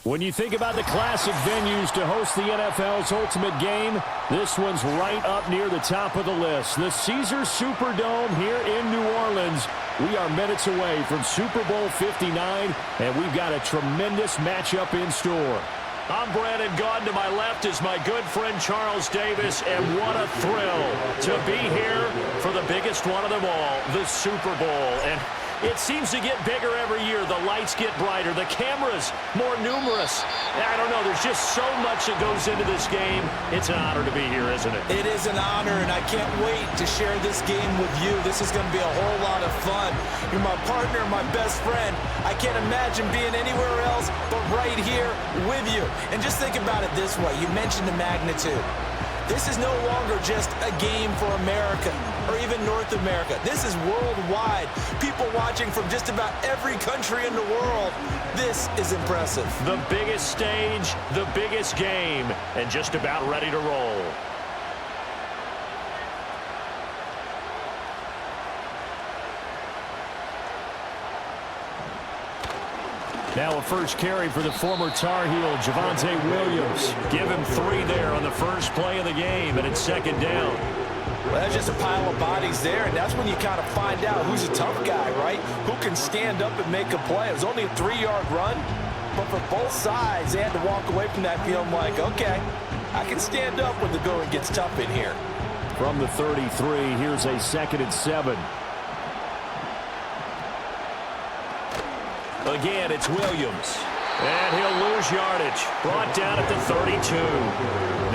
When you think about the classic venues to host the NFL's ultimate game, this one's right up near the top of the list. The Caesars Superdome here in New Orleans. We are minutes away from Super Bowl 59, and we've got a tremendous matchup in store. I'm Brandon Gaudin. To my left is my good friend Charles Davis, and what a thrill to be here for the biggest one of them all, the Super Bowl. And it seems to get bigger every year. The lights get brighter. The cameras more numerous. I don't know. There's just so much that goes into this game. It's an honor to be here, isn't it? It is an honor, and I can't wait to share this game with you. This is going to be a whole lot of fun. You're my partner, my best friend. I can't imagine being anywhere else but right here with you. And just think about it this way. You mentioned the magnitude. This is no longer just a game for America or even North America. This is worldwide. People watching from just about every country in the world. This is impressive. The biggest stage, the biggest game, and just about ready to roll. Now a first carry for the former Tar Heel, Javonte Williams. Give him 3 there on the first play of the game, and it's second down. Well, that's just a pile of bodies there, and that's when you kind of find out who's a tough guy, right? Who can stand up and make a play. It was only a 3-yard run, but for both sides, they had to walk away from that feeling like, okay, I can stand up when the going gets tough in here. From the 33, here's a 2nd and 7. Again, it's Williams. And he'll lose yardage. Brought down at the 32.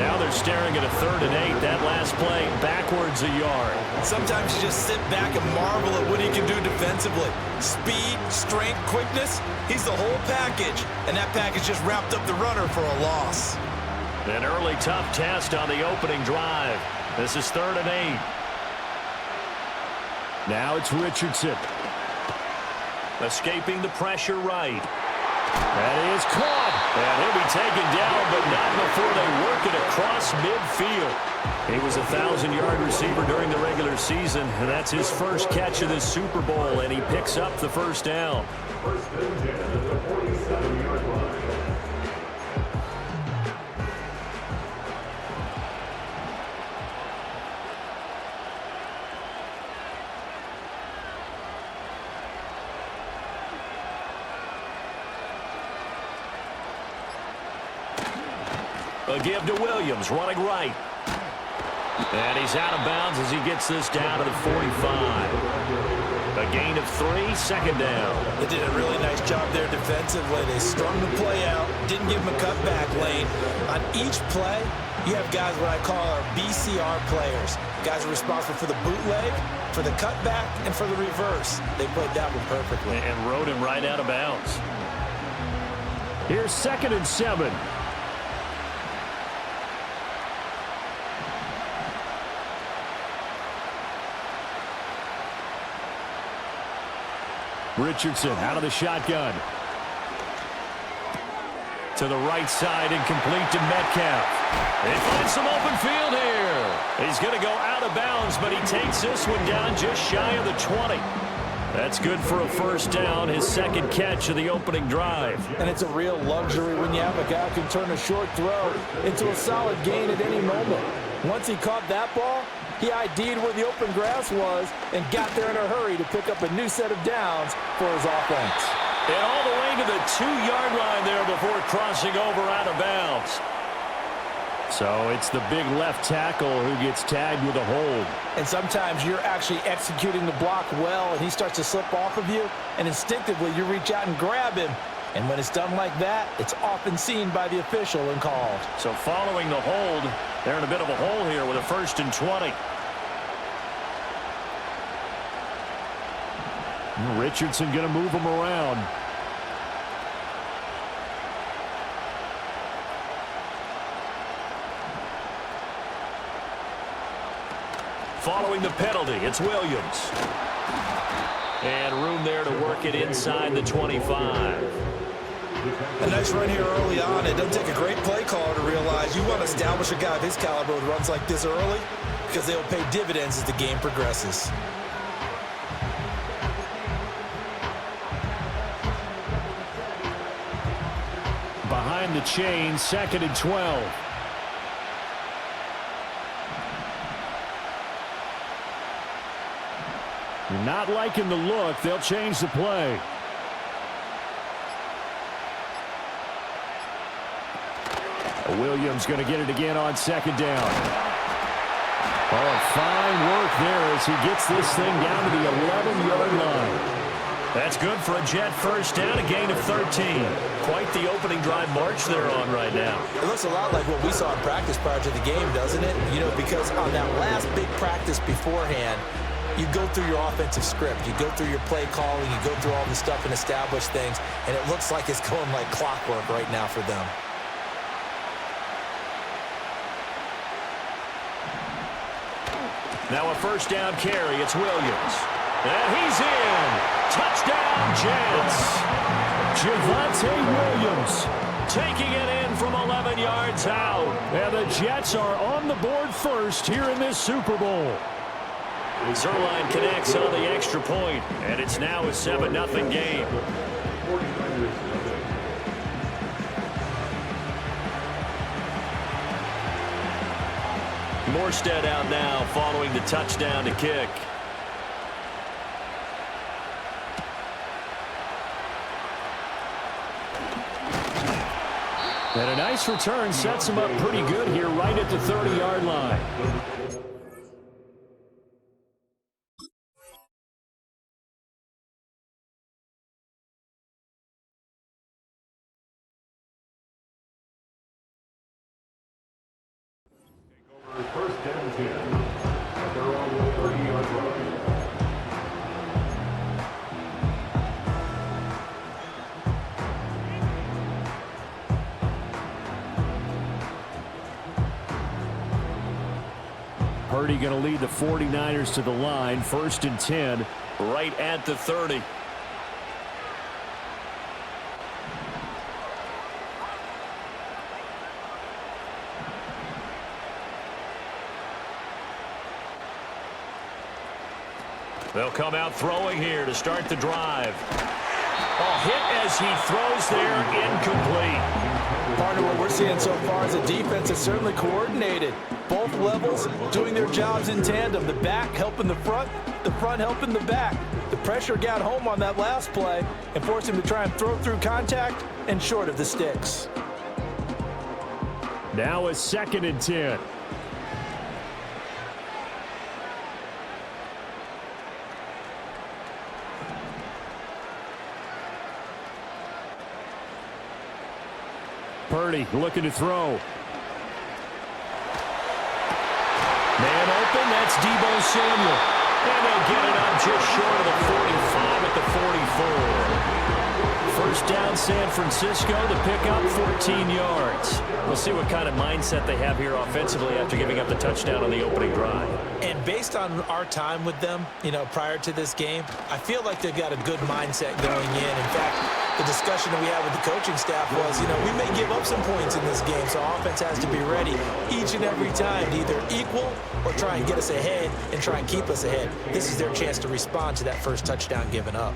Now they're staring at a 3rd and 8. That last play, backwards a yard. Sometimes you just sit back and marvel at what he can do defensively. Speed, strength, quickness, he's the whole package. And that package just wrapped up the runner for a loss. An early tough test on the opening drive. This is 3rd and 8. Now it's Richardson. Escaping the pressure right. That is caught. And he'll be taken down, but not before they work it across midfield. He was a 1,000-yard receiver during the regular season, and that's his first catch of this Super Bowl, and he picks up the first down. A give to Williams, running right. And he's out of bounds as he gets this down to the 45. A gain of 3, second down. They did a really nice job there defensively. They strung the play out, didn't give him a cutback lane. On each play, you have guys what I call our BCR players. Guys are responsible for the bootleg, for the cutback, and for the reverse. They played that one perfectly. And rode him right out of bounds. Here's 2nd and 7. Richardson out of the shotgun. To the right side and complete to Metcalf. They find some open field here. He's going to go out of bounds, but he takes this one down just shy of the 20. That's good for a first down, his 2nd catch of the opening drive. And it's a real luxury when you have a guy who can turn a short throw into a solid gain at any moment. Once he caught that ball, he ID'd where the open grass was and got there in a hurry to pick up a new set of downs for his offense. And all the way to the 2-yard line there before crossing over out of bounds. So it's the big left tackle who gets tagged with a hold. And sometimes you're actually executing the block well, and he starts to slip off of you, and instinctively you reach out and grab him. And when it's done like that, it's often seen by the official and called. So following the hold, they're in a bit of a hole here with a 1st and 20. Richardson going to move him around. Following the penalty, it's Williams. And room there to work it inside the 25. A nice run here early on. It doesn't take a great play caller to realize you want to establish a guy of his caliber with runs like this early because they will pay dividends as the game progresses. behind the chain, 2nd and 12. Not liking the look. They'll change the play. Williams going to get it again on 2nd down. Oh, fine work there as he gets this thing down to the 11-yard line. That's good for a Jet first down, a gain of 13. Quite the opening drive march they're on right now. It looks a lot like what we saw in practice prior to the game, doesn't it? You know, because on that last big practice beforehand, you go through your offensive script. You go through your play calling. You go through all this stuff and establish things. And it looks like it's going like clockwork right now for them. Now a first down carry. It's Williams. And he's in. Touchdown, Jets. Javonte Williams taking it in from 11 yards out. And the Jets are on the board first here in this Super Bowl. Zerline connects on the extra point, and it's now a 7-0 game. Morstead out now following the touchdown to kick. And a nice return sets him up pretty good here right at the 30-yard line. First down 10. They're on the 30-yard line. Purdy going to lead the 49ers to the line. 1st and 10. Right at the 30. They'll come out throwing here to start the drive. Hit as he throws there, incomplete. Partner, what we're seeing so far is the defense is certainly coordinated. Both levels doing their jobs in tandem. The back helping the front helping the back. The pressure got home on that last play and forced him to try and throw through contact and short of the sticks. Now a 2nd and 10. Purdy looking to throw. Man open, that's Deebo Samuel. And they'll get it up just short of the 45 at the 44. First down San Francisco, the pickup 14 yards. We'll see what kind of mindset they have here offensively after giving up the touchdown on the opening drive. And based on our time with them, prior to this game, I feel like they've got a good mindset going in. In fact, the discussion that we had with the coaching staff was, we may give up some points in this game, so offense has to be ready each and every time to either equal or try and get us ahead and try and keep us ahead. This is their chance to respond to that first touchdown given up.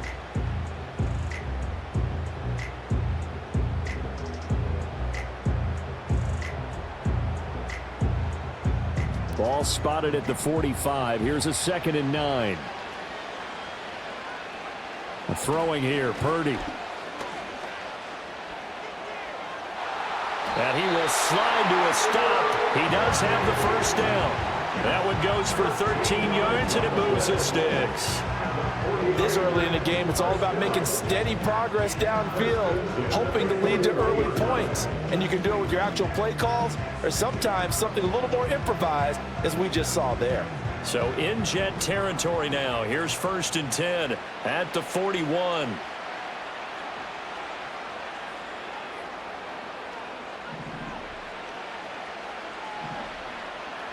Ball spotted at the 45. Here's a 2nd and 9. Throwing here, Purdy. And he will slide to a stop. He does have the first down. That one goes for 13 yards, and it moves the sticks. This early in the game, it's all about making steady progress downfield, hoping to lead to early points. And you can do it with your actual play calls or sometimes something a little more improvised, as we just saw there. So in Jet territory now. Here's 1st and 10 at the 41.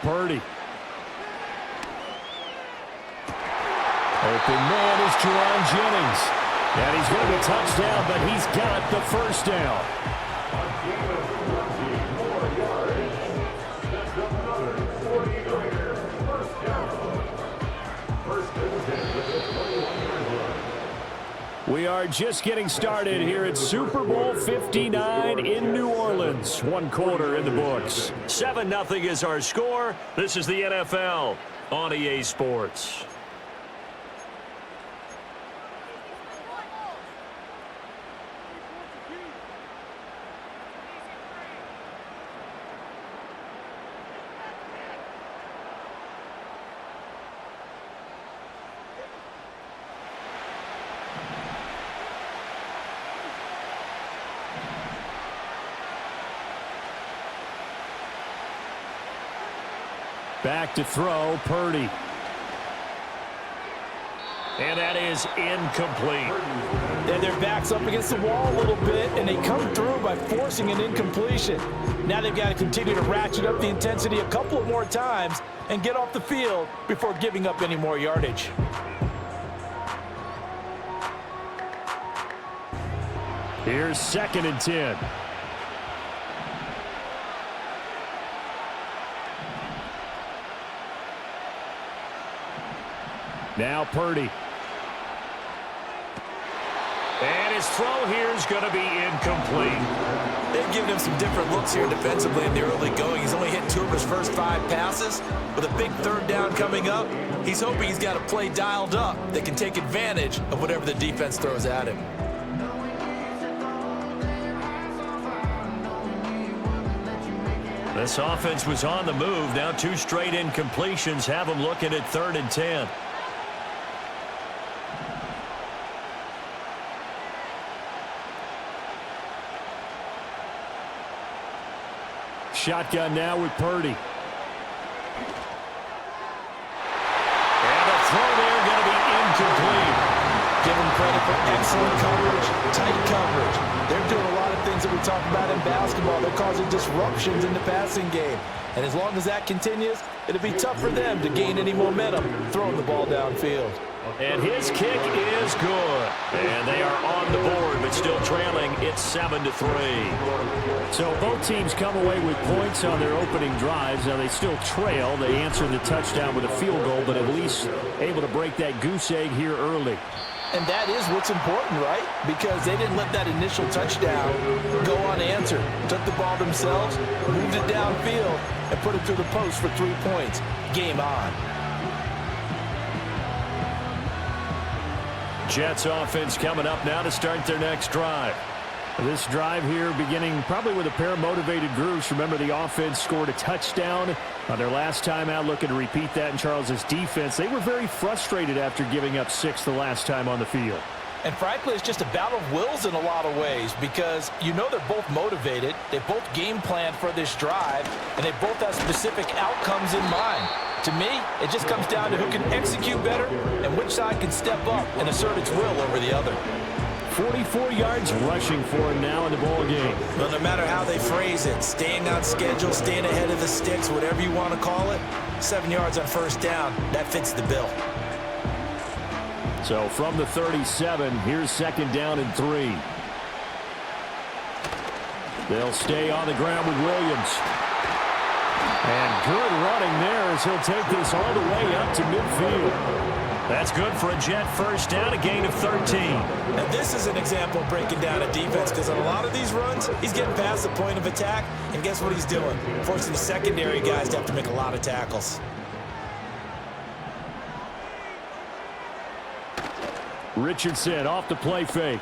Purdy. Open man is Jerron Jennings. And he's going to be touchdown, but he's got the first down. We We are just getting started here at Super Bowl 59 in New Orleans. One quarter in the books. 7-0 is our score. This is the NFL on EA Sports. Back to throw, Purdy. And that is incomplete. And their back's up against the wall a little bit, and they come through by forcing an incompletion. Now they've got to continue to ratchet up the intensity a couple of more times and get off the field before giving up any more yardage. Here's 2nd and 10. Now Purdy. And his throw here is going to be incomplete. They've given him some different looks here defensively in the early going. He's only hit 2 of his first 5 passes. With a big 3rd down coming up, he's hoping he's got a play dialed up that can take advantage of whatever the defense throws at him. This offense was on the move. Now 2 straight incompletions have them looking at 3rd and 10. Shotgun now with Purdy. And the throw there going to be incomplete. Give them credit for excellent coverage, tight coverage. They're doing a lot of things that we talk about in basketball. They're causing disruptions in the passing game. And as long as that continues, it'll be tough for them to gain any momentum throwing the ball downfield. And his kick is good. And they are on the board, but still trailing. It's 7-3. So both teams come away with points on their opening drives. Now they still trail. They answer the touchdown with a field goal, but at least able to break that goose egg here early. And that is what's important, right? Because they didn't let that initial touchdown go unanswered. Took the ball themselves, moved it downfield, and put it through the post for 3 points. Game on. Jets offense coming up now to start their next drive. This drive here beginning probably with a pair of motivated groups. Remember, the offense scored a touchdown on their last time out, looking to repeat that in Charles' defense. They were very frustrated after giving up 6 the last time on the field. And frankly, it's just a battle of wills in a lot of ways because you know they're both motivated, they both game planned for this drive, and they both have specific outcomes in mind. To me, it just comes down to who can execute better and which side can step up and assert its will over the other. 44 yards rushing for him now in the ball game. Well, no matter how they phrase it, staying on schedule, staying ahead of the sticks, whatever you want to call it, 7 yards on 1st down, that fits the bill. So from the 37, here's 2nd down and 3. They'll stay on the ground with Williams. And good running there as he'll take this all the way up to midfield. That's good for a Jet 1st down, a gain of 13. And this is an example of breaking down a defense because on a lot of these runs, he's getting past the point of attack, and guess what he's doing? Forcing the secondary guys to have to make a lot of tackles. Richardson off the play fake.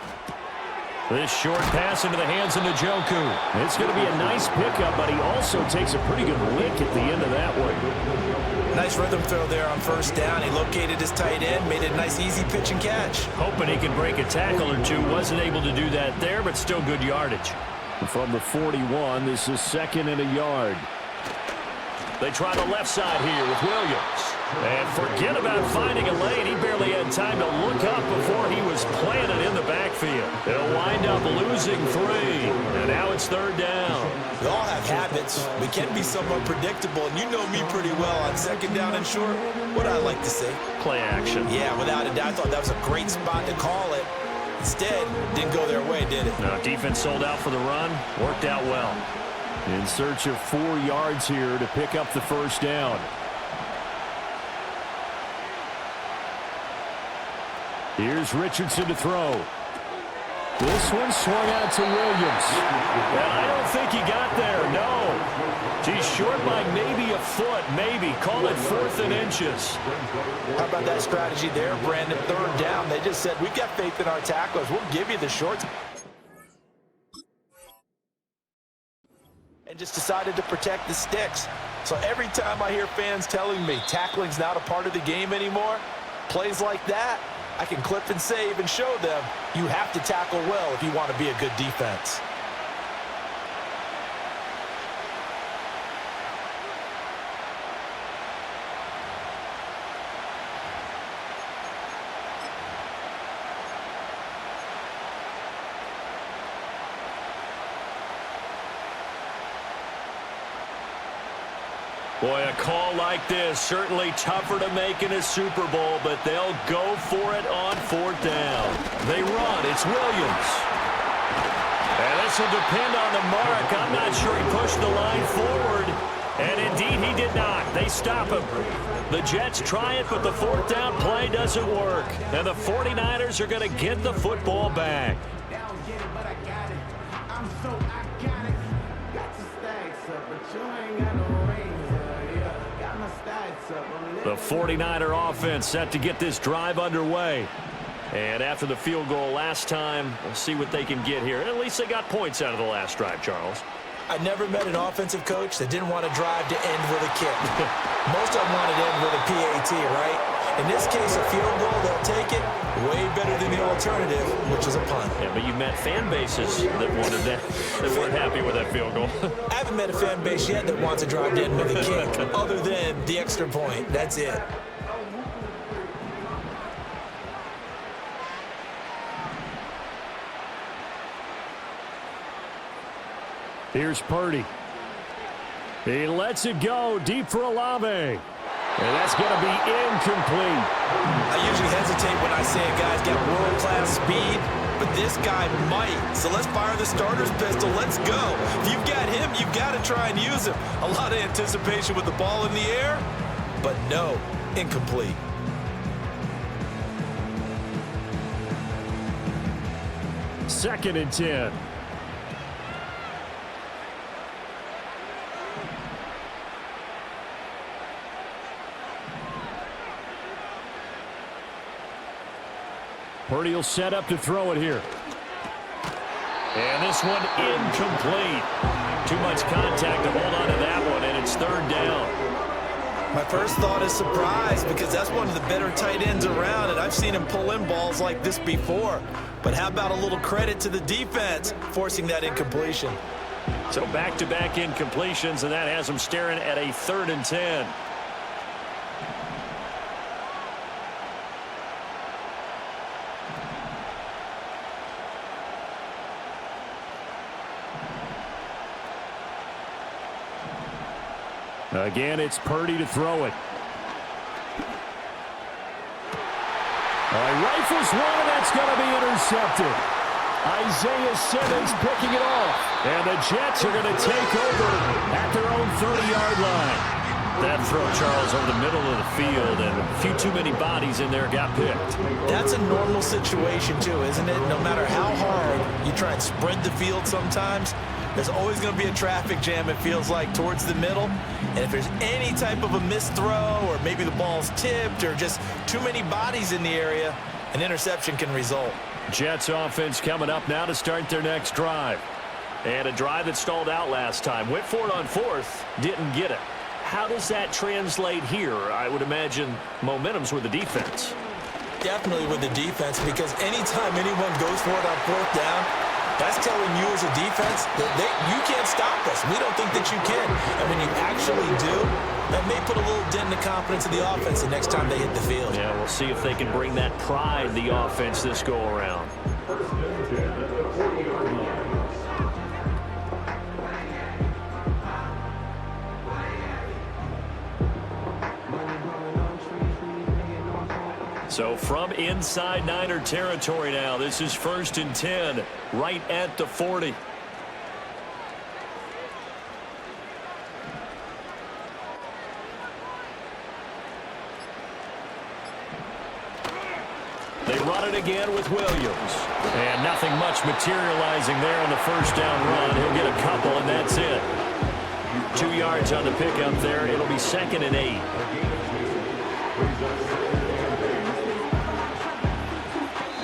This short pass into the hands of Njoku. It's going to be a nice pickup, but he also takes a pretty good lick at the end of that one. Nice rhythm throw there on 1st down. He located his tight end, made it a nice easy pitch and catch. Hoping he could break a tackle or two. Wasn't able to do that there, but still good yardage. From the 41, this is 2nd and a yard. They try the left side here with Williams. And forget about finding a lane. He barely had time to look up before he was planted in the backfield. They'll wind up losing 3. And now it's 3rd down. We all have habits. We can be somewhat predictable, and you know me pretty well on 2nd down and short. What I like to say? Play action. Yeah, without a doubt. I thought that was a great spot to call it. Instead, didn't go their way, did it? No, defense sold out for the run. Worked out well. In search of 4 yards here to pick up the 1st down. Here's Richardson to throw. This one swung out to Williams. And I don't think he got there, no. He's short by maybe a foot, maybe. Call it 4th and inches. How about that strategy there, Brandon? 3rd down. They just said, we've got faith in our tacklers. We'll give you the shorts. And just decided to protect the sticks. So every time I hear fans telling me tackling's not a part of the game anymore, plays like that, I can clip and save and show them you have to tackle well if you want to be a good defense. Boy, a call like this, certainly tougher to make in a Super Bowl, but they'll go for it on 4th down. They run. It's Williams. And this will depend on the mark. I'm not sure he pushed the line forward. And indeed, he did not. They stop him. The Jets try it, but the 4th down play doesn't work. And the 49ers are going to get the football back. The 49er offense set to get this drive underway. And after the field goal last time, we'll see what they can get here. At least they got points out of the last drive, Charles. I never met an offensive coach that didn't want to drive to end with a kick. Most of them wanted to end with a PAT, right? In this case, a field goal, they'll take it. Way better than the alternative, which is a punt. Yeah, but you met fan bases that wanted that, that weren't happy with that field goal. I haven't met a fan base yet that wants to drive to end with a kick, other than the extra point. That's it. Here's Purdy. He lets it go deep for Olave. And that's going to be incomplete. I usually hesitate when I say a guy's got world-class speed, but this guy might. So let's fire the starter's pistol. Let's go. If you've got him, you've got to try and use him. A lot of anticipation with the ball in the air, but no, incomplete. Second and 10. Purdy will set up to throw it here. And this one incomplete. Too much contact to hold on to that one, and it's 3rd down. My first thought is surprise, because that's one of the better tight ends around, and I've seen him pull in balls like this before. But how about a little credit to the defense forcing that incompletion? So back-to-back incompletions, and that has them staring at a 3rd and 10. Again, it's Purdy to throw it. Rifles one, and that's going to be intercepted. Isaiah Simmons picking it off. And the Jets are going to take over at their own 30-yard line. That throw, Charles, over the middle of the field, and a few too many bodies in there got picked. That's a normal situation, too, isn't it? No matter how hard you try and spread the field sometimes, there's always going to be a traffic jam, it feels like, towards the middle. And if there's any type of a missed throw, or maybe the ball's tipped, or just too many bodies in the area, an interception can result. Jets offense coming up now to start their next drive. And a drive that stalled out last time. Went for it on 4th, didn't get it. How does that translate here? I would imagine momentum's with the defense. Definitely with the defense, because anytime anyone goes for it on 4th down, that's telling you as a defense that you can't stop us. We don't think that you can. And when you actually do, that may put a little dent in the confidence of the offense the next time they hit the field. Yeah, we'll see if they can bring that pride in the offense this go-around. So from inside Niner territory now, this is 1st and 10, right at the 40. They run it again with Williams. And nothing much materializing there on the first down run. He'll get a couple, and that's it. 2 yards on the pickup there. It'll be 2nd and 8.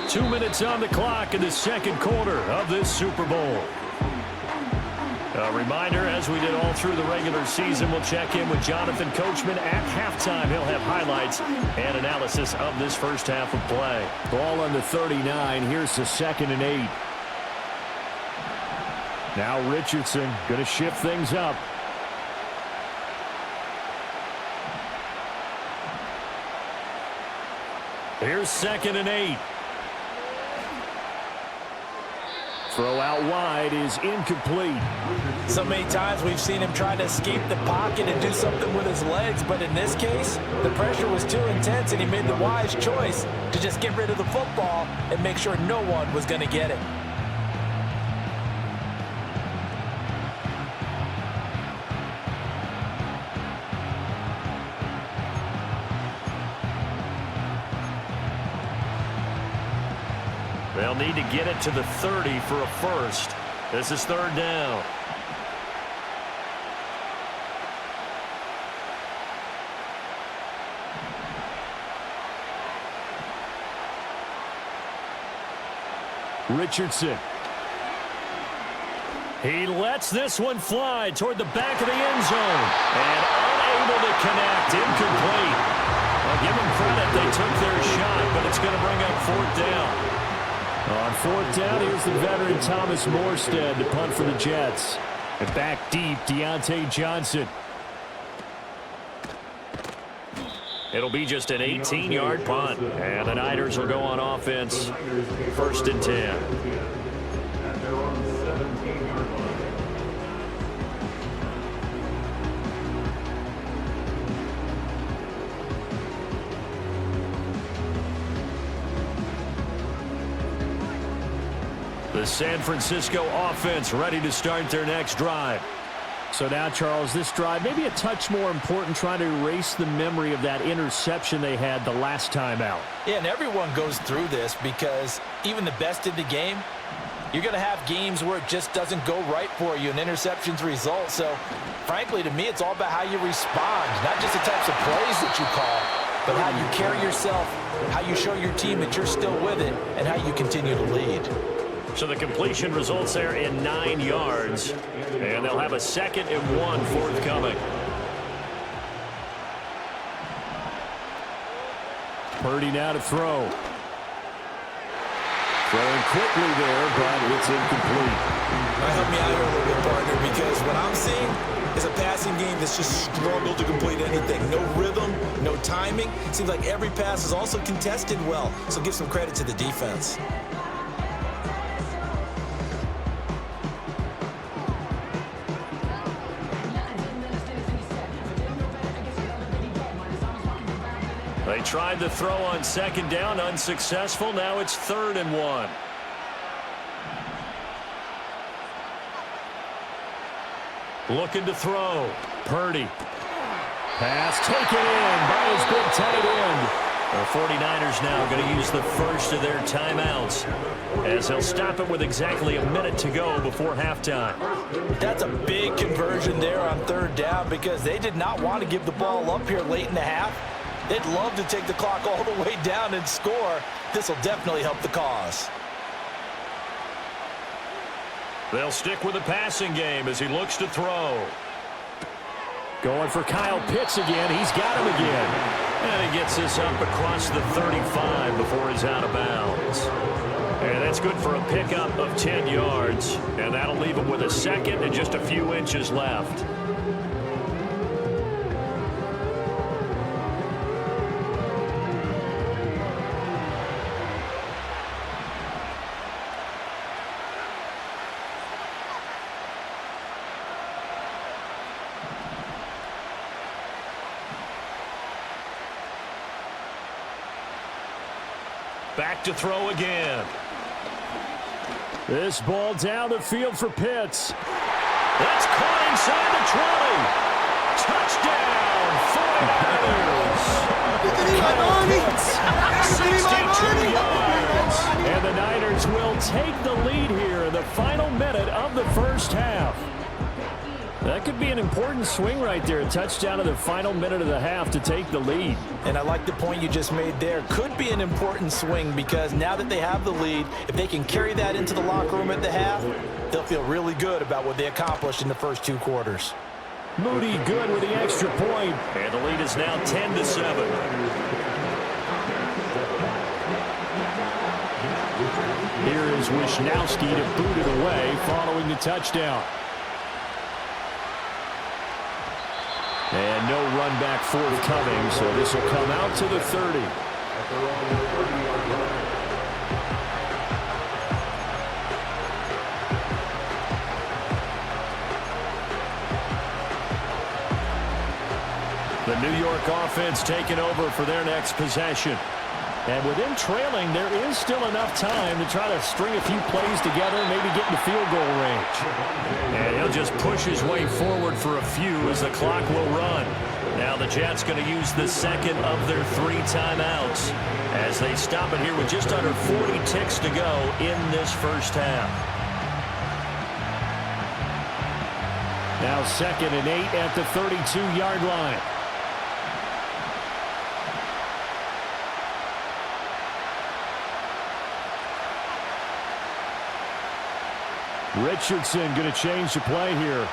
Two minutes on the clock in the second quarter of this Super Bowl. A reminder, as we did all through the regular season, we'll check in with Jonathan Coachman at halftime. He'll have highlights and analysis of this first half of play. Ball on the 39. Here's the 2nd and 8. Now Richardson going to shift things up. Here's 2nd and 8. Throw out wide is incomplete. So many times we've seen him try to escape the pocket and do something with his legs, but in this case, the pressure was too intense and he made the wise choice to just get rid of the football and make sure no one was going to get it. They'll need to get it to the 30 for a first. This is 3rd down. Richardson. He lets this one fly toward the back of the end zone. And unable to connect. Incomplete. Well, give them credit. They took their shot, but it's going to bring up 4th down. On 4th down, here's the veteran Thomas Morstead to punt for the Jets. And back deep, Deontay Johnson. It'll be just an 18-yard punt. And the Niners will go on offense. 1st and 10. And they're on the 17-yard line. The San Francisco offense ready to start their next drive. So now, Charles, this drive maybe a touch more important, trying to erase the memory of that interception they had the last time out. Yeah, and everyone goes through this because even the best in the game, you're going to have games where it just doesn't go right for you and interceptions result. So, frankly, to me, it's all about how you respond, not just the types of plays that you call, but how you carry yourself, how you show your team that you're still with it, and how you continue to lead. So the completion results there in 9 yards, and they'll have a 2nd and 1 forthcoming. Purdy now to throw. Throwing quickly there, but it's incomplete. Help me out here a little bit, partner, because what I'm seeing is a passing game that's just struggled to complete anything. No rhythm, no timing. Seems like every pass is also contested well, so give some credit to the defense. They tried the throw on 2nd down, unsuccessful. Now it's 3rd and 1. Looking to throw. Purdy. Pass taken in by his big tight end. The 49ers now going to use the first of their timeouts as they'll stop it with exactly a minute to go before halftime. That's a big conversion there on 3rd down because they did not want to give the ball up here late in the half. They'd love to take the clock all the way down and score. This will definitely help the cause. They'll stick with the passing game as he looks to throw. Going for Kyle Pitts again. He's got him again. And he gets this up across the 35 before he's out of bounds. And that's good for a pickup of 10 yards. And that'll leave him with a 2nd and just a few inches left. Back to throw again. This ball down the field for Pitts. That's caught inside the 20. Touchdown, 49ers. 62 yards. And the Niners will take the lead here in the final minute of the first half. That could be an important swing right there. A touchdown in the final minute of the half to take the lead. And I like the point you just made there. Could be an important swing because now that they have the lead, if they can carry that into the locker room at the half, they'll feel really good about what they accomplished in the first 2 quarters. Moody good with the extra point. And the lead is now 10-7. Here is Wisnowski to boot it away following the touchdown. And no run back forthcoming, so this will come out to the 30. The New York offense taking over for their next possession. And with them trailing, there is still enough time to try to string a few plays together, maybe get in the field goal range. And he'll just push his way forward for a few as the clock will run. Now the Jets going to use the second of their 3 timeouts as they stop it here with just under 40 ticks to go in this first half. Now 2nd and 8 at the 32-yard line. Richardson going to change the play here.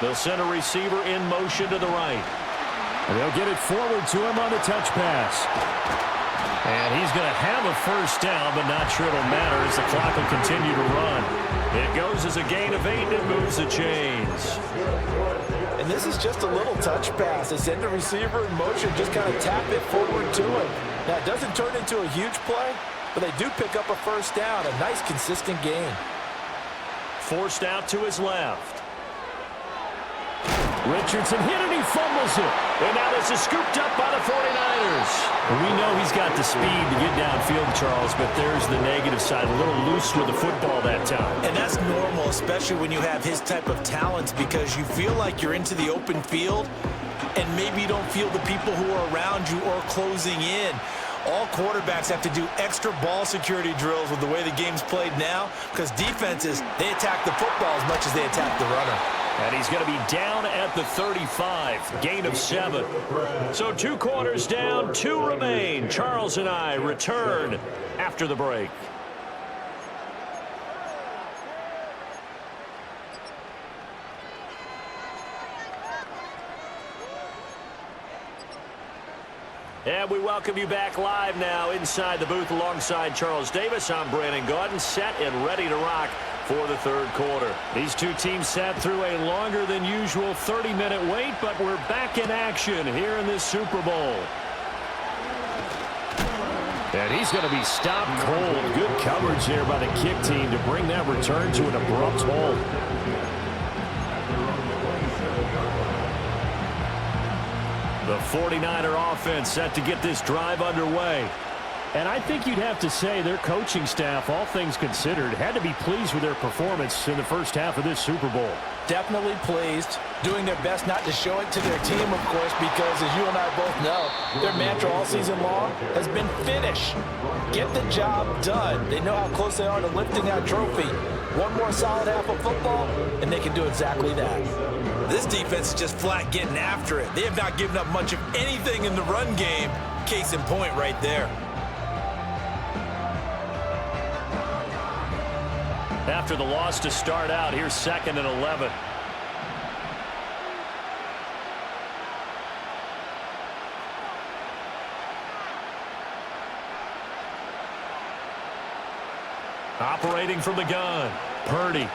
They'll send a receiver in motion to the right. And they'll get it forward to him on the touch pass. And he's going to have a first down, but not sure it'll matter as the clock will continue to run. It goes as a gain of 8, and it moves the chains. And this is just a little touch pass. They send the receiver in motion, just kind of tap it forward to him. Now, it doesn't turn into a huge play, but they do pick up a first down, a nice, consistent gain. Forced out to his left. Richardson hit and he fumbles it. And now this is scooped up by the 49ers. We know he's got the speed to get downfield, Charles, but there's the negative side. A little loose with the football that time. And that's normal, especially when you have his type of talents, because you feel like you're into the open field and maybe you don't feel the people who are around you or closing in. All quarterbacks have to do extra ball security drills with the way the game's played now because defenses, they attack the football as much as they attack the runner. And he's going to be down at the 35, gain of 7. So 2 quarters down, 2 remain. Charles and I return after the break. And we welcome you back live now inside the booth alongside Charles Davis. I'm Brandon Gaudin, set and ready to rock for the 3rd quarter. These 2 teams sat through a longer than usual 30-minute wait, but we're back in action here in this Super Bowl. And he's going to be stopped cold. Good coverage there by the kick team to bring that return to an abrupt halt. The 49er offense set to get this drive underway. And I think you'd have to say their coaching staff, all things considered, had to be pleased with their performance in the first half of this Super Bowl. Definitely pleased, doing their best not to show it to their team, of course, because as you and I both know, their mantra all season long has been finish. Get the job done. They know how close they are to lifting that trophy. One more solid half of football, and they can do exactly that. This defense is just flat getting after it. They have not given up much of anything in the run game. Case in point right there. After the loss to start out, here's 2nd and 11. Operating from the gun, Purdy.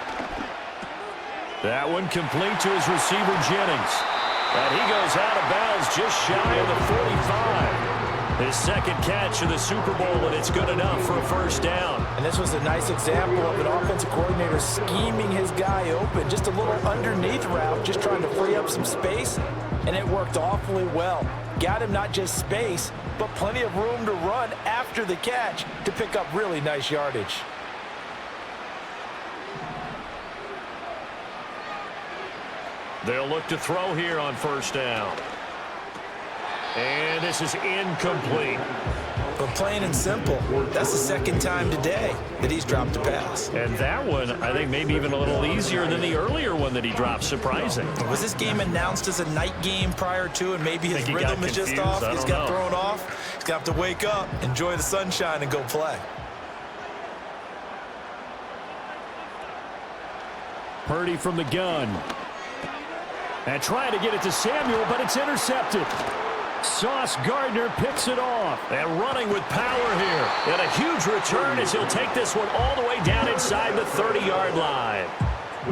That one complete to his receiver, Jennings. And he goes out of bounds just shy of the 45. His 2nd catch of the Super Bowl, and it's good enough for a first down. And this was a nice example of an offensive coordinator scheming his guy open. Just a little underneath route, just trying to free up some space, and it worked awfully well. Got him not just space, but plenty of room to run after the catch to pick up really nice yardage. They'll look to throw here on first down. And this is incomplete. But plain and simple, that's the second time today that he's dropped a pass. And that one, I think, maybe even a little easier than the earlier one that he dropped. Surprising. Was this game announced as a night game prior to, and maybe his rhythm is just off? He's got thrown off. He's got to wake up, enjoy the sunshine, and go play. Purdy from the gun. And trying to get it to Samuel, but it's intercepted. Sauce Gardner picks it off. And running with power here. And a huge return as he'll take this one all the way down inside the 30-yard line.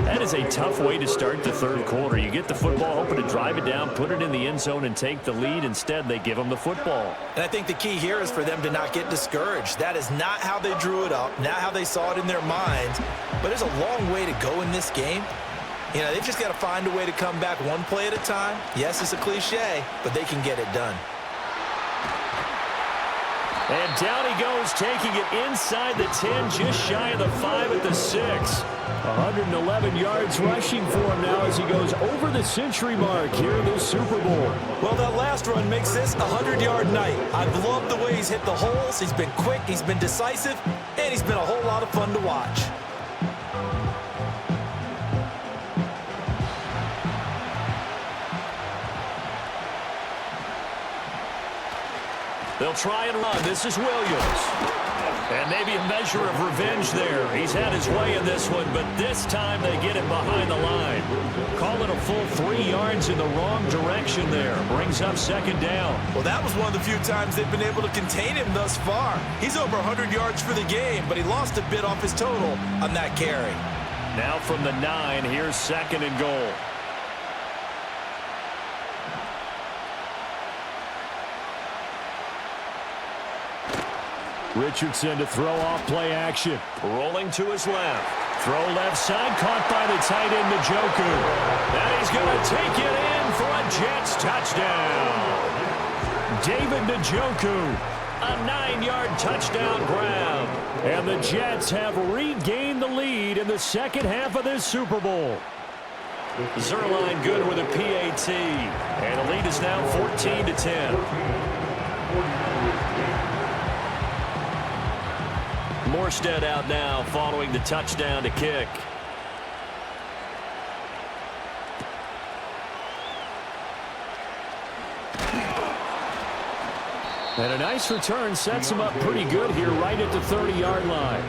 That is a tough way to start the third quarter. You get the football, hoping to drive it down, put it in the end zone, and take the lead. Instead, they give him the football. And I think the key here is for them to not get discouraged. That is not how they drew it up, not how they saw it in their minds. But there's a long way to go in this game. You know, they've just got to find a way to come back one play at a time. Yes, it's a cliche, but they can get it done. And down he goes, taking it inside the 10, just shy of the 5 at the 6. 111 yards rushing for him now as he goes over the century mark here in the Super Bowl. Well, that last run makes this a 100-yard night. I've loved the way he's hit the holes. He's been quick, he's been decisive, and he's been a whole lot of fun to watch. They'll try and run. This is Williams. And maybe a measure of revenge there. He's had his way in this one, but this time they get him behind the line. Call it a full 3 yards in the wrong direction there. Brings up second down. Well, that was one of the few times they've been able to contain him thus far. He's over 100 yards for the game, but he lost a bit off his total on that carry. Now from the 9, here's second and goal. Richardson to throw off play action. Rolling to his left. Throw left side, caught by the tight end, Njoku. And he's going to take it in for a Jets touchdown. David Njoku. A 9-yard touchdown grab. And the Jets have regained the lead in the second half of this Super Bowl. Zerline good with a PAT. And the lead is now 14-10. Morstead out now following the touchdown to kick. And a nice return sets him up pretty good here right at the 30-yard line.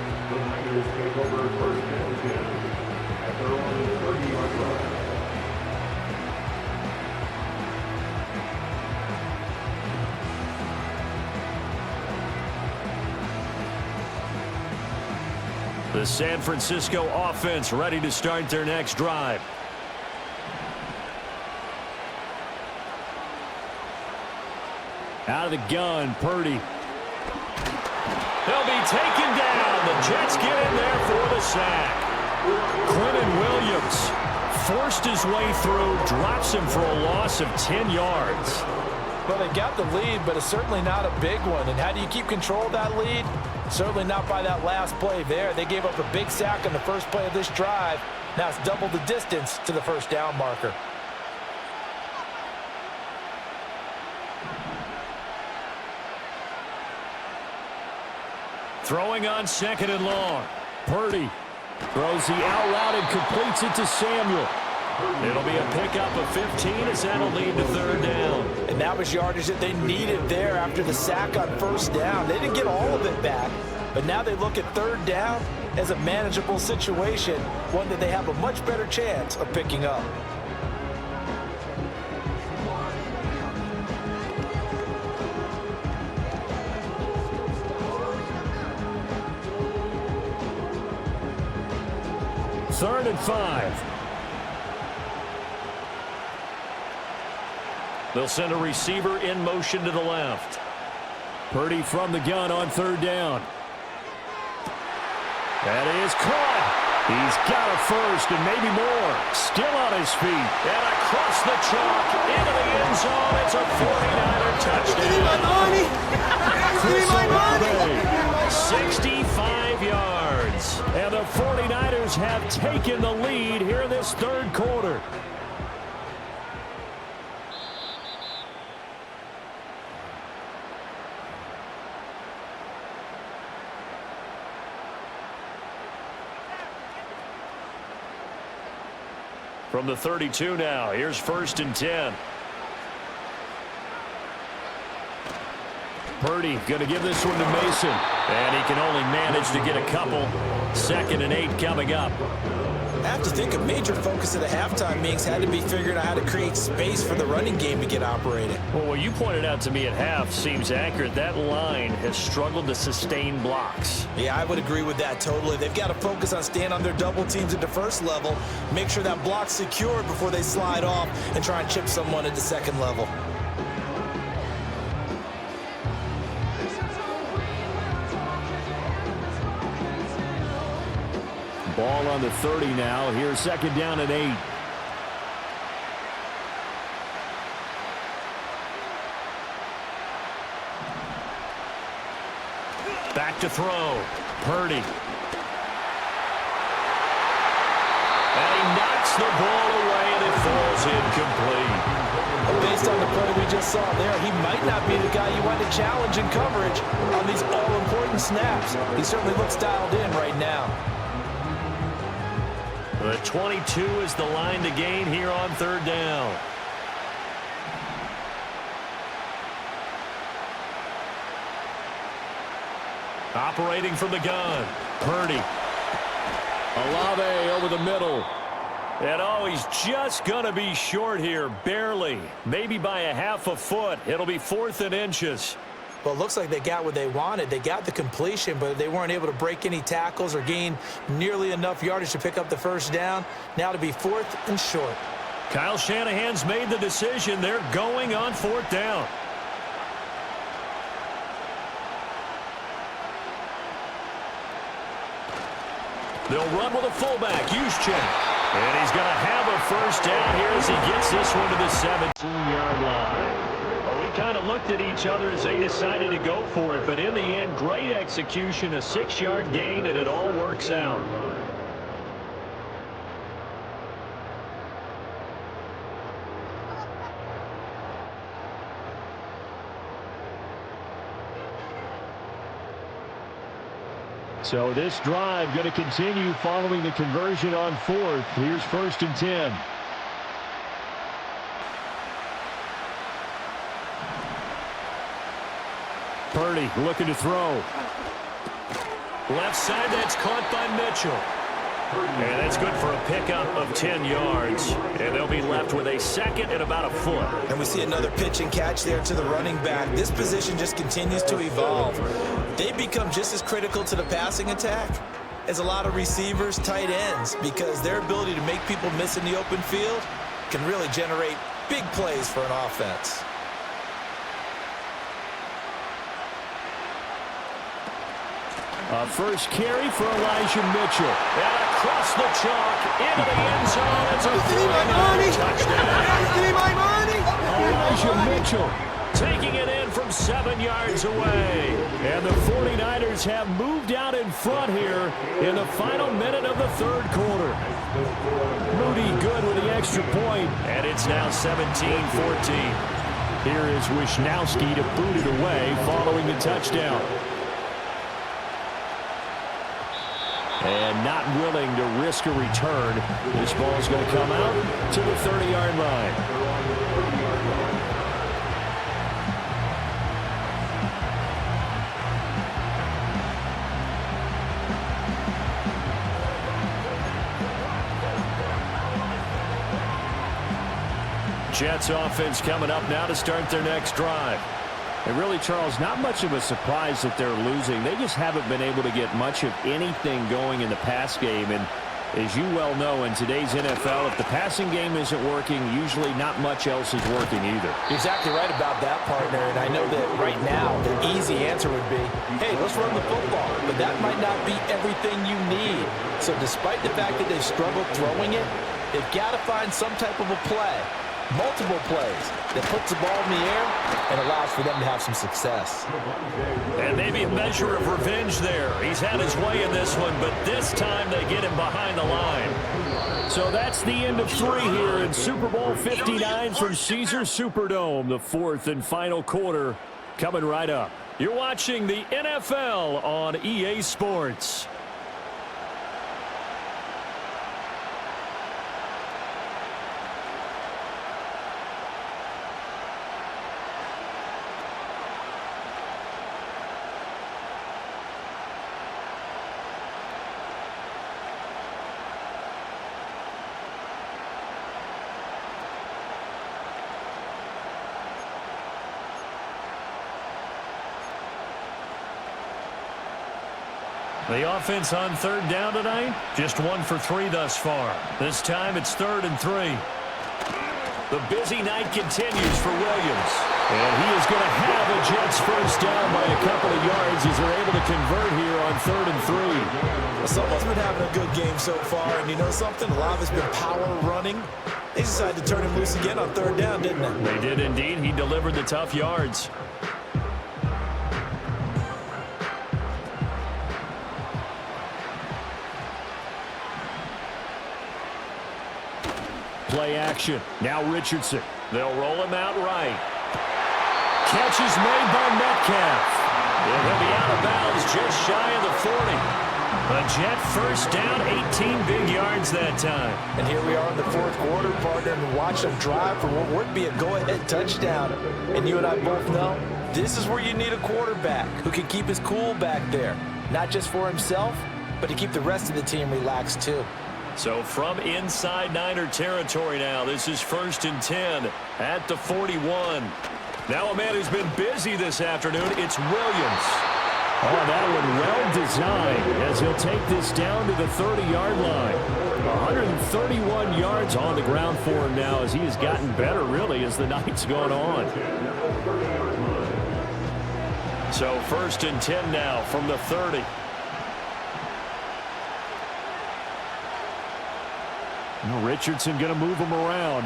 The San Francisco offense ready to start their next drive. Out of the gun, Purdy. He'll be taken down. The Jets get in there for the sack. Quentin Williams forced his way through, drops him for a loss of 10 yards. Well, they got the lead, but it's certainly not a big one. And how do you keep control of that lead? Certainly not by that last play there. They gave up a big sack on the first play of this drive. Now it's double the distance to the first down marker. Throwing on second and long. Purdy throws the out route and completes it to Samuel. It'll be a pickup of 15 as that'll lead to third down. And that was yardage that they needed there after the sack on first down. They didn't get all of it back, but now they look at third down as a manageable situation, one that they have a much better chance of picking up. Third and 5. They'll send a receiver in motion to the left. Purdy from the gun on third down. That is caught. He's got a first and maybe more. Still on his feet. And across the chalk into the end zone. It's a 49er touchdown. 65 yards. And the 49ers have taken the lead here in this third quarter. From the 32 now, here's 1st and 10. Purdy going to give this one to Mason. And he can only manage to get a couple. 2nd and 8 coming up. I have to think a major focus of the halftime meetings had to be figuring out how to create space for the running game to get operated. Well, what you pointed out to me at half seems accurate. That line has struggled to sustain blocks. Yeah, I would agree with that totally. They've got to focus on staying on their double teams at the first level, make sure that block's secured before they slide off and try and chip someone at the second level. Ball on the 30 now. Here's 2nd down and 8. Back to throw. Purdy. And he knocks the ball away, and it falls incomplete. Based on the play we just saw there, he might not be the guy you want to challenge in coverage on these all-important snaps. He certainly looks dialed in right now. The 22 is the line to gain here on 3rd down. Operating from the gun. Purdy. Olave over the middle. And oh, he's just going to be short here, barely. Maybe by a half a foot. It'll be 4th and inches. Well, it looks like they got what they wanted. They got the completion, but they weren't able to break any tackles or gain nearly enough yardage to pick up the 1st down. Now to be 4th and short. Kyle Shanahan's made the decision. They're going on 4th down. They'll run with a fullback, Juszczyk. And he's going to have a 1st down here as he gets this one to the 17-yard line. Well, we kind of looked at each other as they decided to go for it, but in the end, great execution, a 6-yard gain, and it all works out. So this drive going to continue following the conversion on 4th. Here's 1st and 10. Purdy looking to throw. Left side, that's caught by Mitchell. And that's good for a pickup of 10 yards. And they'll be left with a 2nd and about a foot. And we see another pitch and catch there to the running back. This position just continues to evolve. They become just as critical to the passing attack as a lot of receivers, tight ends, because their ability to make people miss in the open field can really generate big plays for an offense. A 1st carry for Elijah Mitchell. And across the chalk into the end zone. It's a 3-yard touchdown. Elijah Mitchell taking it in from 7 yards away. And the 49ers have moved out in front here in the final minute of the 3rd quarter. Moody good with the extra point. And it's now 17-14. Here is Wisnowski to boot it away following the touchdown. And not willing to risk a return. This ball's going to come out to the 30-yard line. Jets offense coming up now to start their next drive. And really, Charles, not much of a surprise that they're losing. They just haven't been able to get much of anything going in the pass game. And as you well know, in today's NFL, if the passing game isn't working, usually not much else is working either. You're exactly right about that, partner. And I know that right now the easy answer would be, hey, let's run the football. But that might not be everything you need. So despite the fact that they've struggled throwing it, they've got to find some type of a play. Multiple plays that puts the ball in the air and allows for them to have some success. And maybe a measure of revenge there. He's had his way in this one, but this time they get him behind the line. So that's the end of 3 here in Super Bowl 59 from Caesars Superdome. The 4th and final quarter coming right up. You're watching the NFL on EA Sports. The offense on third down tonight, just 1 for 3 thus far. This time it's 3rd and 3. The busy night continues for Williams. And he is going to have a Jets first down by a couple of yards as they're able to convert here on 3rd and 3. Well, someone's been having a good game so far, and you know something? A lot of it's been power running. They decided to turn him loose again on 3rd down, didn't they? They did indeed. He delivered the tough yards. Play action. Now Richardson. They'll roll him out right. Catch is made by Metcalf. And he'll be out of bounds just shy of the 40. A Jet first down, 18 big yards that time. And here we are in the 4th quarter, partner, and watch them drive for what would be a go-ahead touchdown. And you and I both know this is where you need a quarterback who can keep his cool back there. Not just for himself, but to keep the rest of the team relaxed too. So from inside Niner territory now, this is 1st and 10 at the 41. Now a man who's been busy this afternoon, it's Williams. Oh, that one well designed as he'll take this down to the 30-yard line. 131 yards on the ground for him now as he has gotten better, really, as the night's gone on. So 1st and 10 now from the 30. Richardson going to move him around.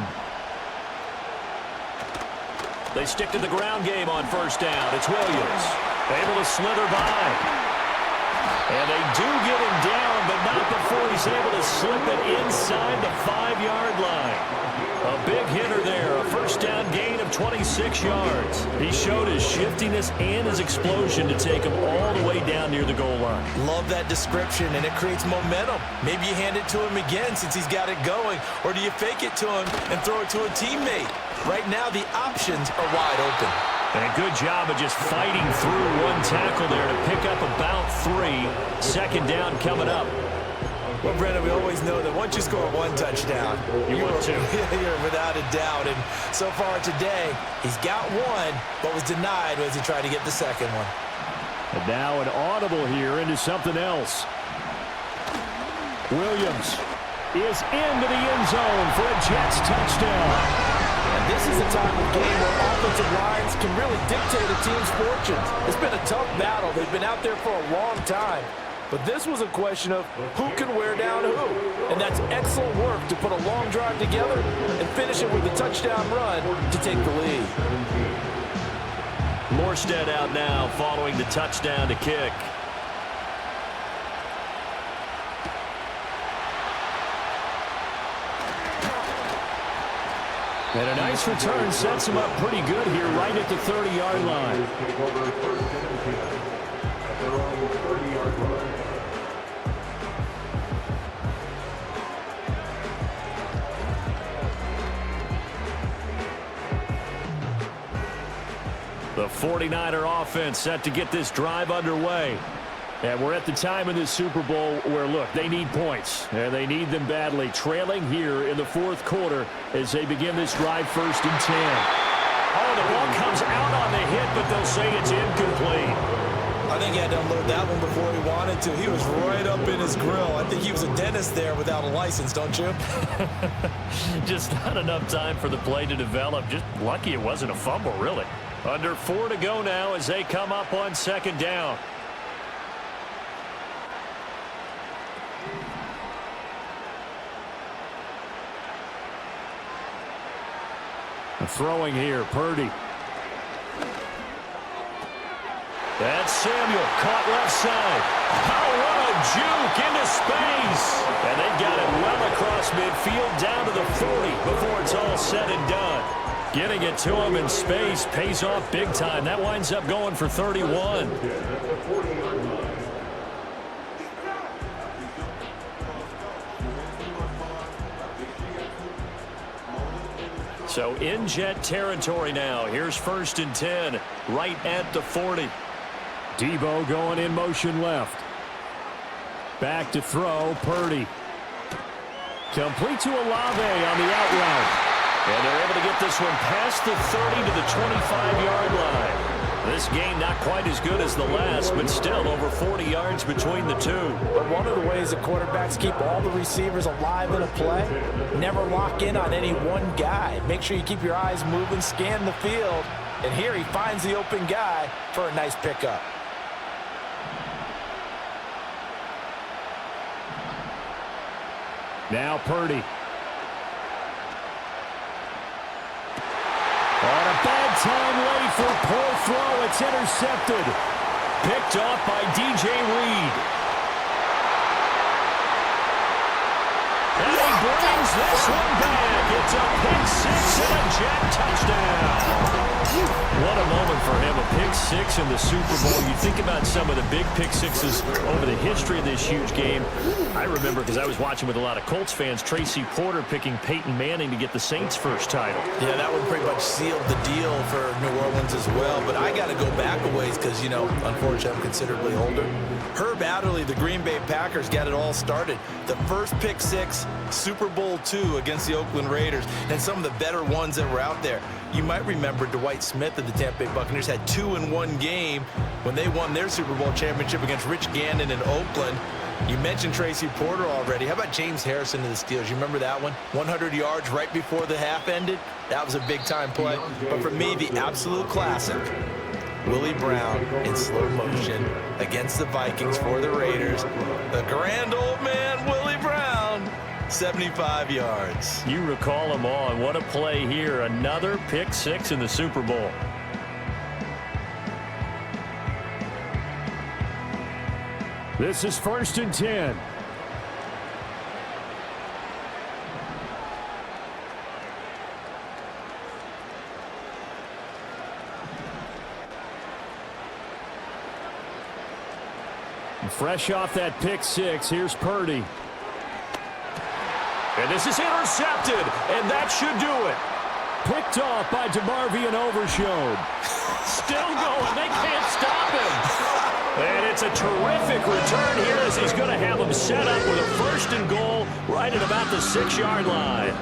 They stick to the ground game on 1st down. It's Williams. Able to slither by. And they do get him down, but not before he's able to slip it inside the 5-yard line. A big hitter there. A 1st down gain of 26 yards. He showed his shiftiness and his explosion to take him all the way down near the goal line. Love that description, and it creates momentum. Maybe you hand it to him again since he's got it going, or do you fake it to him and throw it to a teammate? Right now, the options are wide open. And a good job of just fighting through one tackle there to pick up about 3. 2nd down coming up. Well, Brendan, we always know that once you score 1 touchdown, you want to. You're without a doubt. And so far today, he's got 1, but was denied as he tried to get the 2nd one. And now an audible here into something else. Williams is into the end zone for a Jets touchdown. And this is a time of game where offensive lines can really dictate a team's fortunes. It's been a tough battle. They've been out there for a long time. But this was a question of who can wear down who. And that's excellent work to put a long drive together and finish it with a touchdown run to take the lead. Morstead out now following the touchdown to kick. And a nice return sets him up pretty good here right at the 30-yard line. The 49er offense set to get this drive underway. And we're at the time in this Super Bowl where, look, they need points. And they need them badly. Trailing here in the 4th quarter as they begin this drive 1st and 10. Oh, the ball comes out on the hit, but they'll say it's incomplete. I think he had to unload that one before he wanted to. He was right up in his grill. I think he was a dentist there without a license, don't you? Just not enough time for the play to develop. Just lucky it wasn't a fumble, really. Under 4 to go now as they come up on 2nd down. Throwing here, Purdy. That's Samuel, caught left side. Oh, what a juke into space. And they've got it well across midfield down to the 40 before it's all said and done. Getting it to him in space pays off big time. That winds up going for 31. So in Jet territory now. Here's 1st and 10 right at the 40. Debo going in motion left. Back to throw, Purdy. Complete to Olave on the out route. And they're able to get this one past the 30 to the 25-yard line. This game not quite as good as the last, but still over 40 yards between the two. But one of the ways that quarterbacks keep all the receivers alive in a play, never lock in on any one guy. Make sure you keep your eyes moving, scan the field, and here he finds the open guy for a nice pickup. Now Purdy. On a bad time late for poor throw. It's intercepted. Picked off by DJ Reed. And he brings this one back. It's a pick six and a jet touchdown. What a moment for him, a pick six in the Super Bowl. You think about some of the big pick sixes over the history of this huge game. I remember, because I was watching with a lot of Colts fans, Tracy Porter picking Peyton Manning to get the Saints' first title. Yeah, that one pretty much sealed the deal for New Orleans as well. But I got to go back a ways because, you know, unfortunately I'm considerably older. Herb Adderley, the Green Bay Packers, got it all started. The first pick six, Super Bowl II against the Oakland Raiders, and some of the better ones that were out there. You might remember Dwight Smith of the Tampa Bay Buccaneers had 2 in one game when they won their Super Bowl championship against Rich Gannon in Oakland. You mentioned Tracy Porter already. How about James Harrison of the Steelers? You remember that one? 100 yards right before the half ended? That was a big-time play. But for me, the absolute classic, Willie Brown in slow motion against the Vikings for the Raiders. The grand old man, Willie Brown, 75 yards. You recall them all, and what a play here. Another pick six in the Super Bowl. This is 1st and 10. Fresh off that pick six, here's Purdy. And this is intercepted, and that should do it. Picked off by DeMarvion Overshone. Still going. They can't stop him. And it's a terrific return here as he's going to have him set up with a 1st and goal right at about the 6-yard line.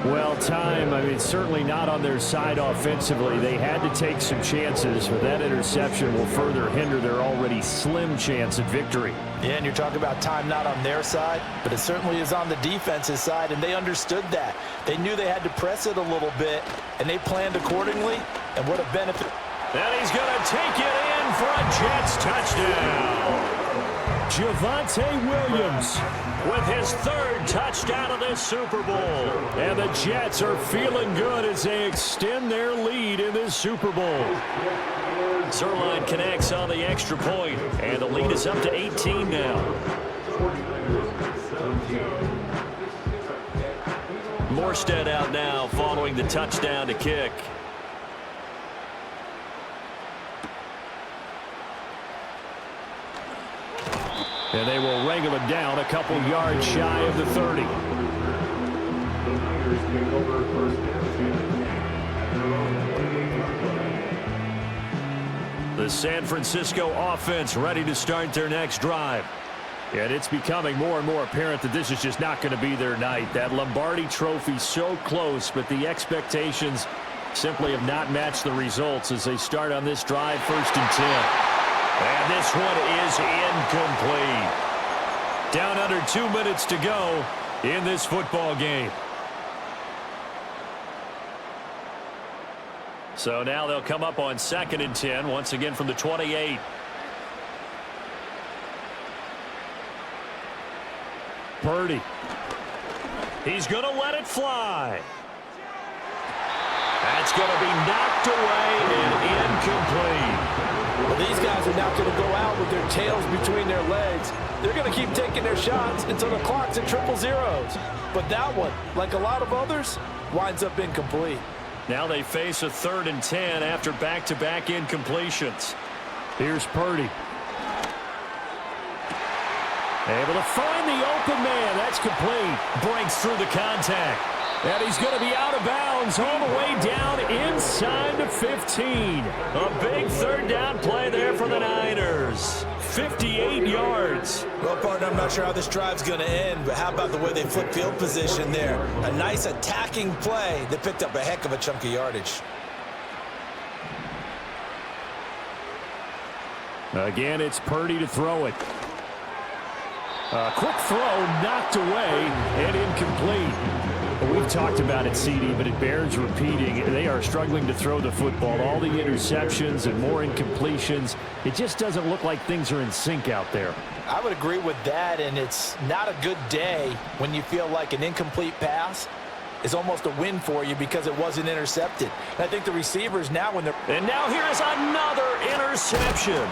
Well, time, I mean, certainly not on their side offensively. They had to take some chances, but that interception will further hinder their already slim chance at victory. Yeah, and you're talking about time not on their side, but it certainly is on the defense's side, and they understood that. They knew they had to press it a little bit, and they planned accordingly, and what a benefit. And he's going to take it in for a Jets touchdown. Javonte Williams with his 3rd touchdown of this Super Bowl. And the Jets are feeling good as they extend their lead in this Super Bowl. Zerline connects on the extra point, and the lead is up to 18 now. Morstead out now following the touchdown to kick. And they will wrangle it down a couple yards shy of the 30. The San Francisco offense ready to start their next drive. And it's becoming more and more apparent that this is just not going to be their night. That Lombardi trophy so close, but the expectations simply have not matched the results as they start on this drive, 1st and 10. And this one is incomplete. Down under 2 minutes to go in this football game. So now they'll come up on 2nd and 10, once again from the 28. Purdy. He's going to let it fly. That's going to be knocked away and incomplete. Well, these guys are not going to go out with their tails between their legs. They're going to keep taking their shots until the clock's at 000. But that one, like a lot of others, winds up incomplete. Now they face a 3rd and 10 after back-to-back incompletions. Here's Purdy. Able to find the open man. That's complete. Breaks through the contact. And he's going to be out of bounds all the way down inside the 15. A big 3rd down play there for the Niners. 58 yards. Well, partner, I'm not sure how this drive's going to end, but how about the way they flip field position there? A nice attacking play that picked up a heck of a chunk of yardage. Again, it's Purdy to throw it. Quick throw, knocked away, and incomplete. We've talked about it, CD, but it bears repeating. They are struggling to throw the football. All the interceptions and more incompletions. It just doesn't look like things are in sync out there. I would agree with that, and it's not a good day when you feel like an incomplete pass is almost a win for you because it wasn't intercepted. And I think the receivers now when they're... And now here is another interception.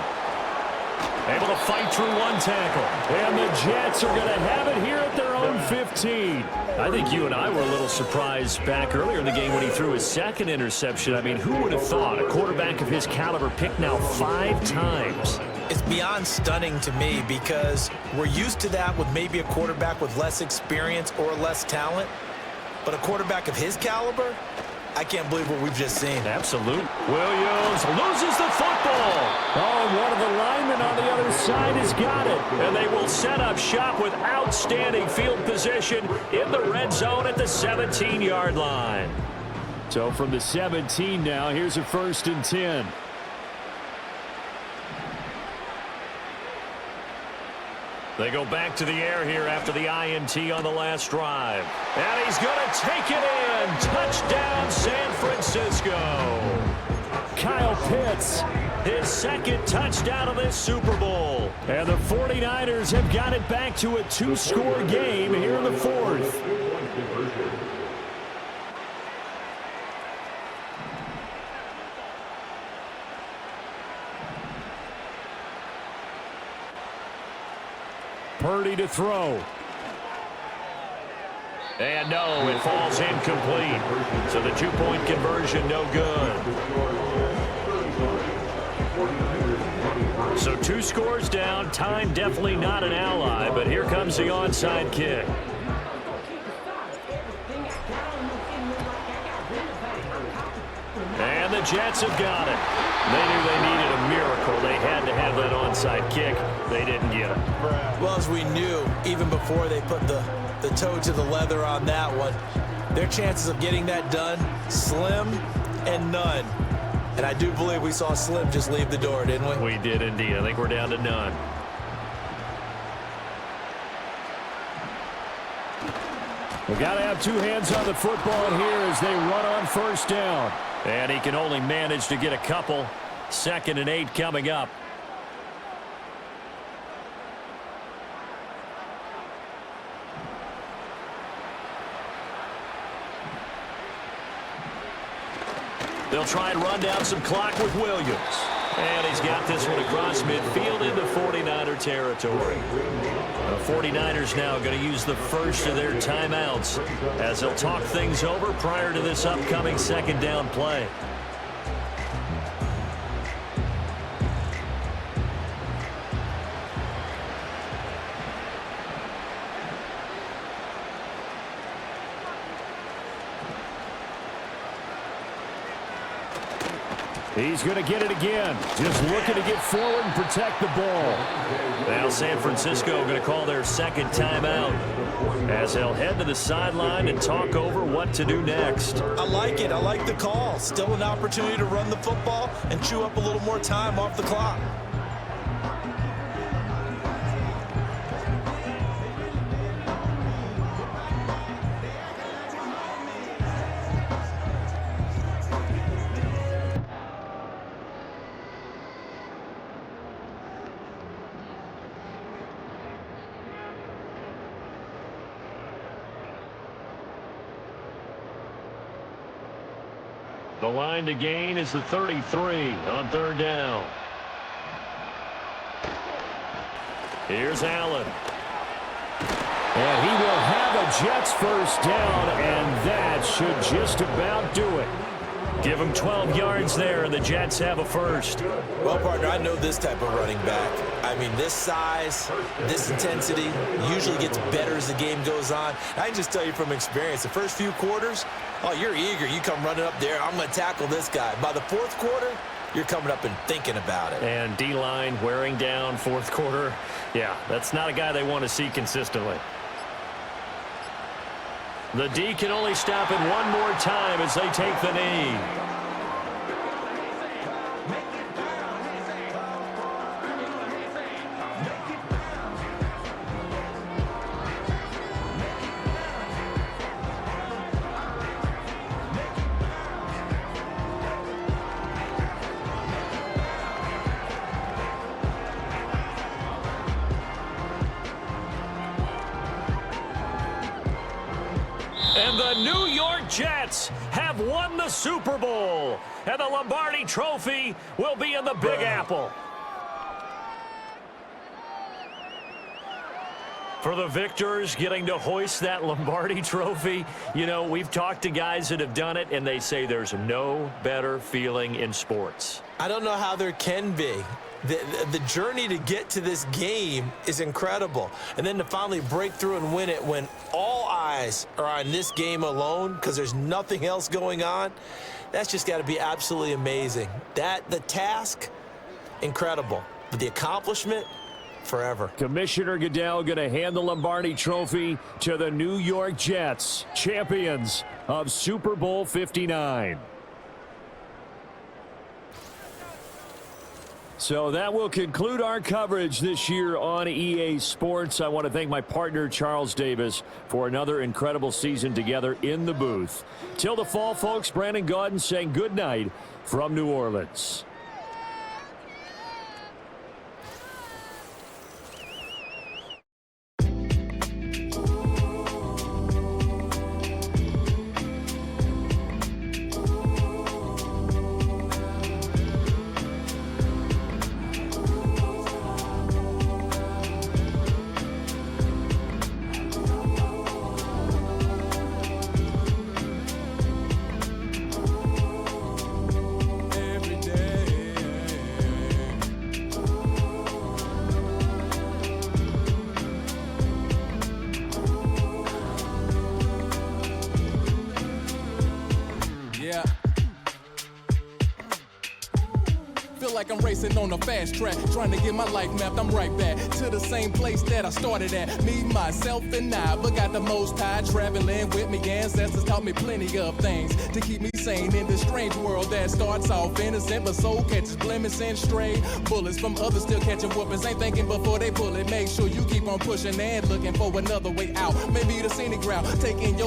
Able to fight through one tackle. And the Jets are going to have it here at their own 15. I think you and I were a little surprised back earlier in the game when he threw his second interception. I mean, who would have thought a quarterback of his caliber picked now 5 times? It's beyond stunning to me because we're used to that with maybe a quarterback with less experience or less talent. But a quarterback of his caliber, I can't believe what we've just seen. Absolute. Williams loses the football. Oh, and one of the linemen on the other side has got it. And they will set up shop with outstanding field position in the red zone at the 17-yard line. So from the 17 now, here's a 1st and 10. They go back to the air here after the INT on the last drive. And he's going to take it in. Touchdown, San Francisco. Kyle Pitts, his second touchdown of this Super Bowl. And the 49ers have got it back to a 2-score game here in the 4th. Purdy to throw. And no, it falls incomplete. So the 2-point conversion, no good. So 2 scores down. Time definitely not an ally, but here comes the onside kick. And the Jets have got it. They knew they needed a miracle. They had to have that onside kick. They didn't get it. Well, as we knew, even before they put the toe to the leather on that one, their chances of getting that done, slim and none. And I do believe we saw Slim just leave the door, didn't we? We did indeed. I think we're down to none. We've got to have 2 hands on the football here as they run on 1st down. And he can only manage to get a couple. 2nd and 8 coming up. They'll try and run down some clock with Williams. And he's got this one across midfield into 49er territory. The 49ers now going to use the first of their timeouts as they'll talk things over prior to this upcoming 2nd down play. He's going to get it again. Just looking to get forward and protect the ball. Now San Francisco going to call their 2nd timeout as they'll head to the sideline and talk over what to do next. I like it. I like the call. Still an opportunity to run the football and chew up a little more time off the clock. The line to gain is the 33 on 3rd down. Here's Allen. And he will have a Jets 1st down, and that should just about do it. Give him 12 yards there, and the Jets have a 1st. Well, partner, I know this type of running back. I mean, this size, this intensity usually gets better as the game goes on. I can just tell you from experience, the first few quarters, oh, you're eager. You come running up there, I'm going to tackle this guy. By the 4th quarter, you're coming up and thinking about it. And D-line wearing down 4th quarter. Yeah, that's not a guy they want to see consistently. The D can only stop it one more time as they take the knee. And the New York Jets have won the Super Bowl. And the Lombardi Trophy will be in the Big Apple. For the victors, getting to hoist that Lombardi Trophy, you know, we've talked to guys that have done it, and they say there's no better feeling in sports. I don't know how there can be. The journey to get to this game is incredible. And then to finally break through and win it when all eyes are on this game alone because there's nothing else going on, that's just got to be absolutely amazing. The task, incredible. But the accomplishment, forever. Commissioner Goodell going to hand the Lombardi Trophy to the New York Jets, champions of Super Bowl 59. So that will conclude our coverage this year on EA Sports. I want to thank my partner, Charles Davis, for another incredible season together in the booth. Till the fall, folks, Brandon Gaudin saying good night from New Orleans. Like I'm racing on a fast track, trying to get my life mapped. I'm right back to the same place that I started at. Me, myself, and I, but got the most high traveling with me. Ancestors taught me plenty of things to keep me sane in this strange world that starts off innocent, but soul catches blemish and stray bullets from others still catching whoopings. Ain't thinking before they pull it. Make sure you keep on pushing and looking for another way out. Maybe the scenic route, taking your